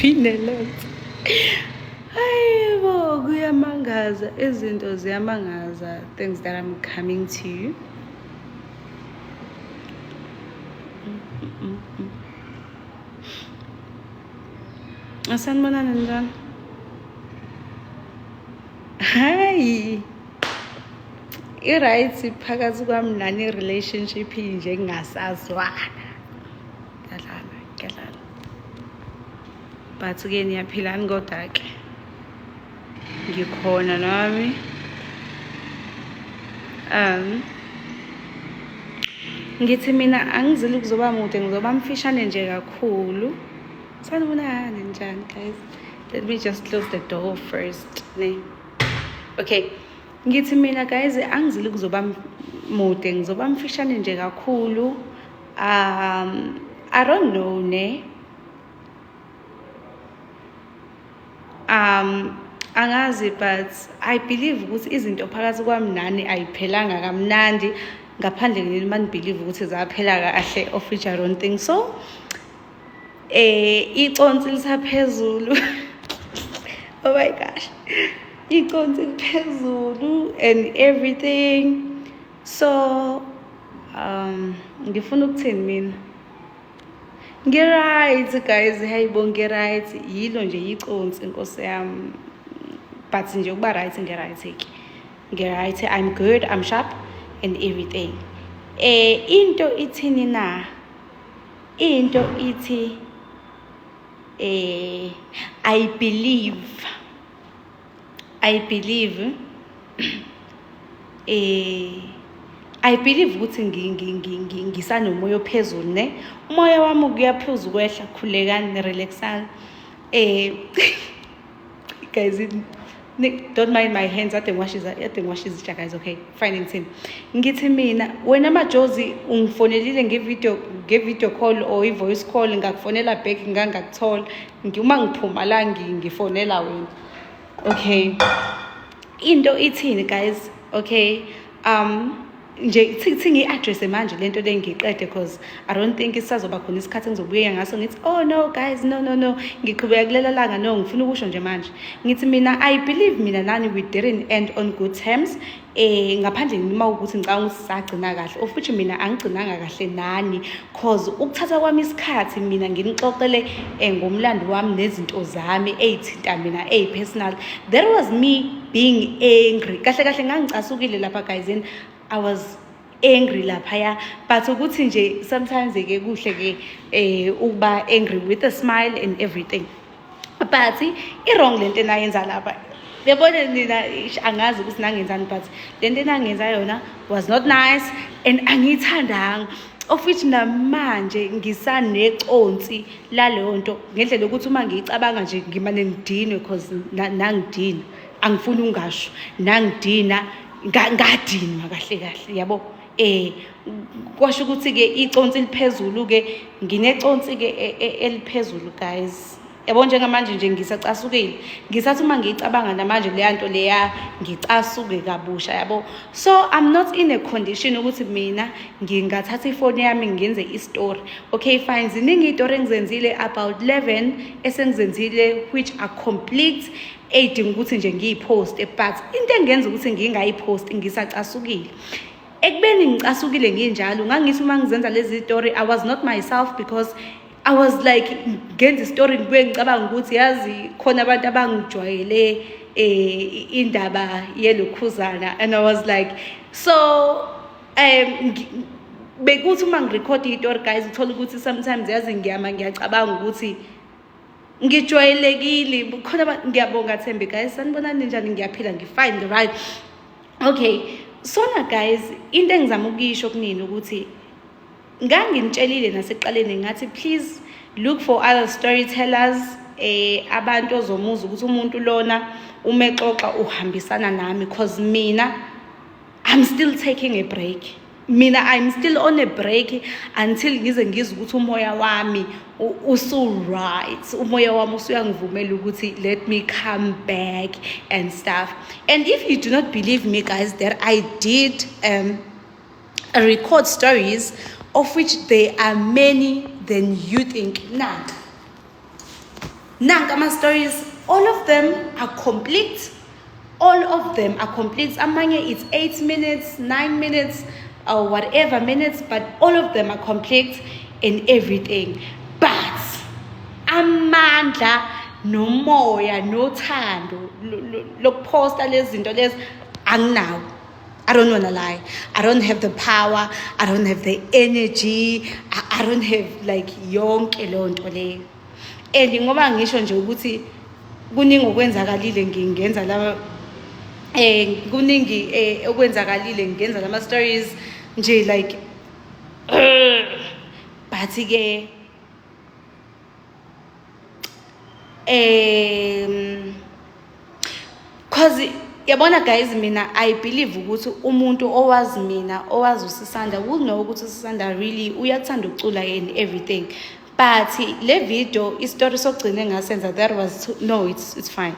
been a lot. Hayibo, kuyamangaza, izinto ziyamangaza, things that I'm coming to. Sanibonani njani? Hayi. I-right phakathi kwami nani relationship nje ngingasazwana. Ngiyadlala. But ke niyaphilani kodwa ke. Ngikhona nami. Ngithi mina angizili ukuzoba mude, ngizoba mfishane nje kakhulu. Sanibonani njani guys? Let me just close the door first. Okay. Ngithi mina guys angizili ukuzoba mude, ngizoba mfishane nje kakhulu. I don't know ne. Angazi, but I believe ukuthi izinto phakathi kwami nani ayiphelanga kamnandi ngaphandle ngini mani believe ukuthi zaphela kahle, of which I don't think so. Iconsi lisaphezulu. Oh my gosh. Iconsi liphezulu and everything. So ngifuna ukuthini mina? Ngi-right guys, hayibo ngi-right. Yilo nje iconsi inkosi yami. But nje ukuba right ngi-right. Ngi-right, I'm good, I'm sharp and everything. Into ithini na? Into ithi I believe ukuthi ngisanomoya ophezulu ne. Umoya wami kuyaphezulu kwehla, khulekani relaxani. Guys, don't mind my hands. I think wash is guys. Okay, fine and sin. Ngithi mina wena majozi ungifonelile nge-video call or i-voice call ngakufonela back ngangakuthola. Uma ngiphuma la ngifonela wena. Okay. Into ithini guys? Okay. Nje thithi ngi-address manje lento le ngiqede because I don't think isazoba khona isikhathi engizobuya ngaso ngithi oh no guys, no ngiqhubeka kulela langa, no ngifuna ukusho nje manje ngithi mina I believe mina nani we didn't end on good terms ngaphandle nima ukuthi ngicabanga ukuthi sagcina kahle, of which mina angigcinanga kahle nani cause ukuthatha kwami isikhathi mina nginixoxele ngomlando wami nezinto zami ezithinta mina personal. That was me being angry. Kahle ngangicasukile lapha guys, and I was angry lapha, but ukuthi nje sometimes ke kuhle ke ukuba angry with a smile and everything. But i-wrong lento enayenza lapha. Yabona nina angazi ukuthi nangenzani, but lento enangenza yona was not nice and angiyithandanga, of which namanje ngisaneconsi laleyo nto ngendlela ukuthi uma ngiyicabanga nje ngimane ngidinwe because nangidina angifuni ungasho nangidina ngadinwa kahle yabo. Kwasho ukuthi ke iconsi liphezulu ke ngineconsi ke eliphezulu guys. Yabo njengamanje nje ngisacasukile, ngisathi uma ngicabanga namanje leyanto leya ngicasuke kabusha yabo. So I'm not in a condition ukuthi mina ngingathatha ifoni yami ngenze istory. Okay fine, ziningi istory engizenzile, about 11 esengizenzile which are complete edinga ukuthi nje ngiyipost, but into engenza ukuthi ngingayipost ngisacasukile. Ekubeni ngicasukile nginjalo ngangithi uma ngizenza lezi story I was not myself because I was like ngenza story ngibuye ngicabanga ukuthi yazi khona abantu abangijwayele indaba yelokhuzana, and I was like so bekuthi uma ngirecord i-story guys uthola ukuthi sometimes yazi ngiyacabanga ukuthi ngijwayelekile khona ngiyabonga Thembi guys, sanibonani njani, ngiyaphila ngifine right. Okay, so na guys into engizama ukuyisho kunini ukuthi nganginitshelile naseqaleni ngathi please look for other storytellers, abantu ozomuza ukuthi umuntu lona umexoxa uhambisana nami, because mina I'm still taking a break. I'm still on a break until ngize ngizwe ukuthi umoya wami right, umoya wami usuyangivumela ukuthi let me come back and stuff. And if you do not believe me guys that I did record stories of which there are many than you think. nanka ama-stories, all of them are complete. All of them are complete. Amanye it's 8 minutes, 9 minutes, or whatever minutes, but all of them are complete in everything. But amandla nomoya nothando lokuphosta lezi zinto lezi anginawo. I don't want to lie. I don't have the power. I don't have the energy. I don't have like yonke lonto leyo. And ngoba ngisho nje ukuthi kuningi okwenzakalile ngingenza la kuningi okwenzakalile ngenza lama stories nje like but ke cause yabona guys, mina I believe ukuthi umuntu owazi mina owazi uSisanda will know ukuthi uSisanda really uyathanda ukucula and everything. But le video istory sokugcina ngasenza that was no, it's fine.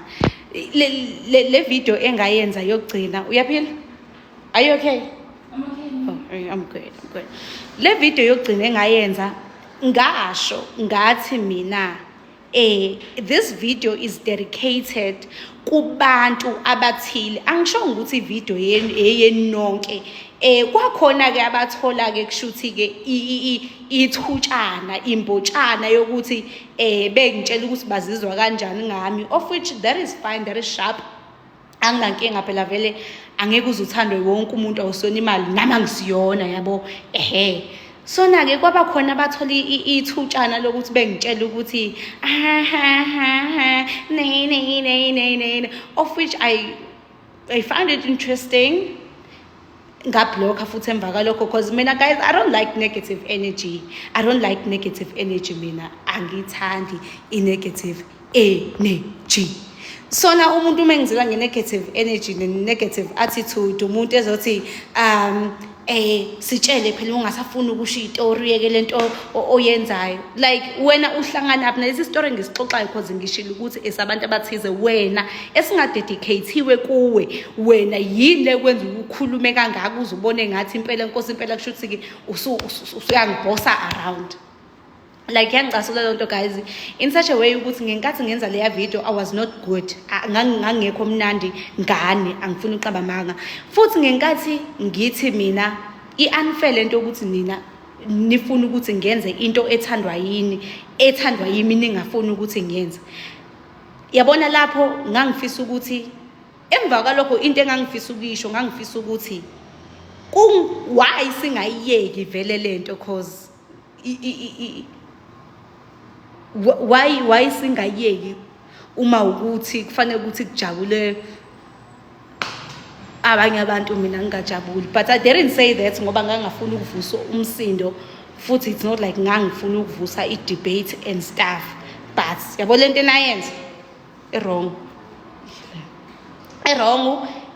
Le video engayenza yokugcina uyaphila? Are you okay? I'm okay. Oh, I'm good. Le video yokugcina engayenza ngasho ngathi mina this video is dedicated kubantu abathile. Angisho ukuthi video yenonke kwakhona ke abathola ke kushuthi ke ithutshana imbotshana yokuthi bengitshela ukuthi bazizwa kanjani ngami, of which that is fine, that is sharp. Anginankinga phela vele angeke uzuthandwe wonke umuntu awusona imali nami angisiyona yabo sona ke kwaba khona abathola ithutshana lokuthi bengitshela ukuthi ne of which I find it interesting. Ngablocker futhi emva kalokho because mina guys I don't like negative energy. Mina angithandi i-negative energy. Sona umuntu mengizela nge-negative energy ne-negative attitude umuntu ezothi sitshele phela ungasafuna ukusho istory yeke lento oyenzayo, like wena uhlangana apha lesi story ngisixoxayo because ngishilo ukuthi esabantu abathize wena esingadedicateiwe kuwe wena yini lekwenza ukukhulume kangaka uzubone ngathi impela inkosi impela kushuthi ke usuyangibhosa around. Like yangicasula lonto guys in such a way ukuthi ngenkathi ngenza leya video I was not good, ngangekho mnandi ngane, angifuni uqaba manga futhi ngenkathi ngithi mina i-unfair lento ukuthi nina nifuna ukuthi ngenze into ethandwa yimi ningafuni ukuthi ngiyenze. Yabona lapho ngangifisa ukuthi emva kwalokho into engangifisa ukisho ngangifisa ukuthi why singayiyeki vele lento cause why singayeki uma ukuthi kufanele ukuthi kujabule abanye abantu mina ngingajabuli. But I didn't say that ngoba ngangafuna ukuvusa umsindo futhi it's not like ngangifuna ukuvusa i-debate and stuff. But yabo lento enayenza wrong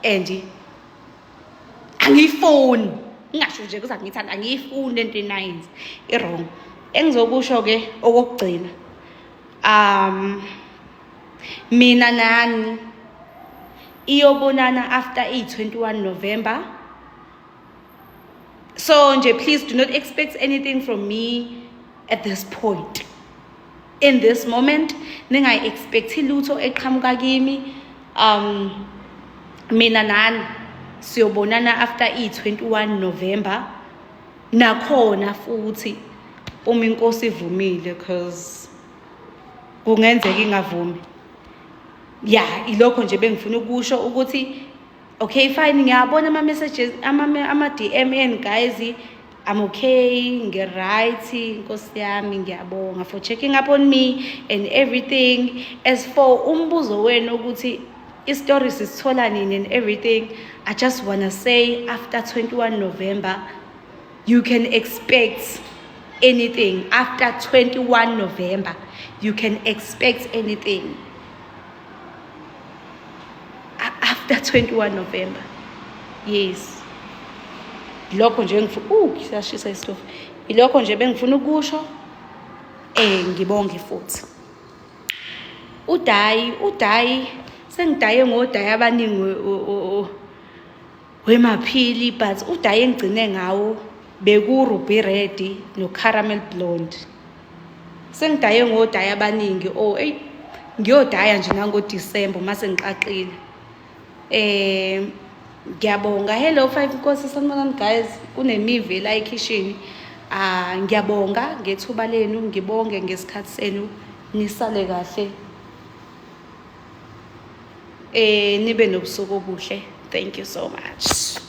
and angifuni ngisho nje kuza ngithanda angifuni lento enayenza wrong. Engizokusho ke okugcina mina nani iyobonana after 21 November. So nje please do not expect anything from me at this point. In this moment ningayi expect lutho eqhamuka kimi. Mina nani siyobonana after 21 November nakhona futhi uma inkosi ivumile because kungenzeka ingavumi. Yeah, ilokho nje bengifuna ukusho ukuthi okay fine ngiyabona ama messages ama DM guys, I'm okay, nge-right, inkosi yami ngiyabonga for checking up on me and everything. As for umbuzo wenu ukuthi i-story sisithola nini and everything, I just want to say after 21 November you can expect anything. After 21 November you can expect anything. After 21 November, yes. Lokho nje ngifuna kisashisa isitofu. Ilokho nje bengifuna ukusho ngibonge futhi. Udayi sengidaye ngodayi abaningi wemaphili, but udayi engigcine ngawo beku Ruby Red no Caramel Blonde. Sengidaye ngodayi abaningi ngiyodaya nje nangoDisemba mase ngiqaqile. Ngiyabonga. Hello 5 Nkosi, sanibonani guys. Kunemivi la ekhishini. Ngiyabonga ngethuba lenu, ngibonge ngesikhathi senu. Nisale kahle. Nibe nobusuku obuhle. Thank you so much.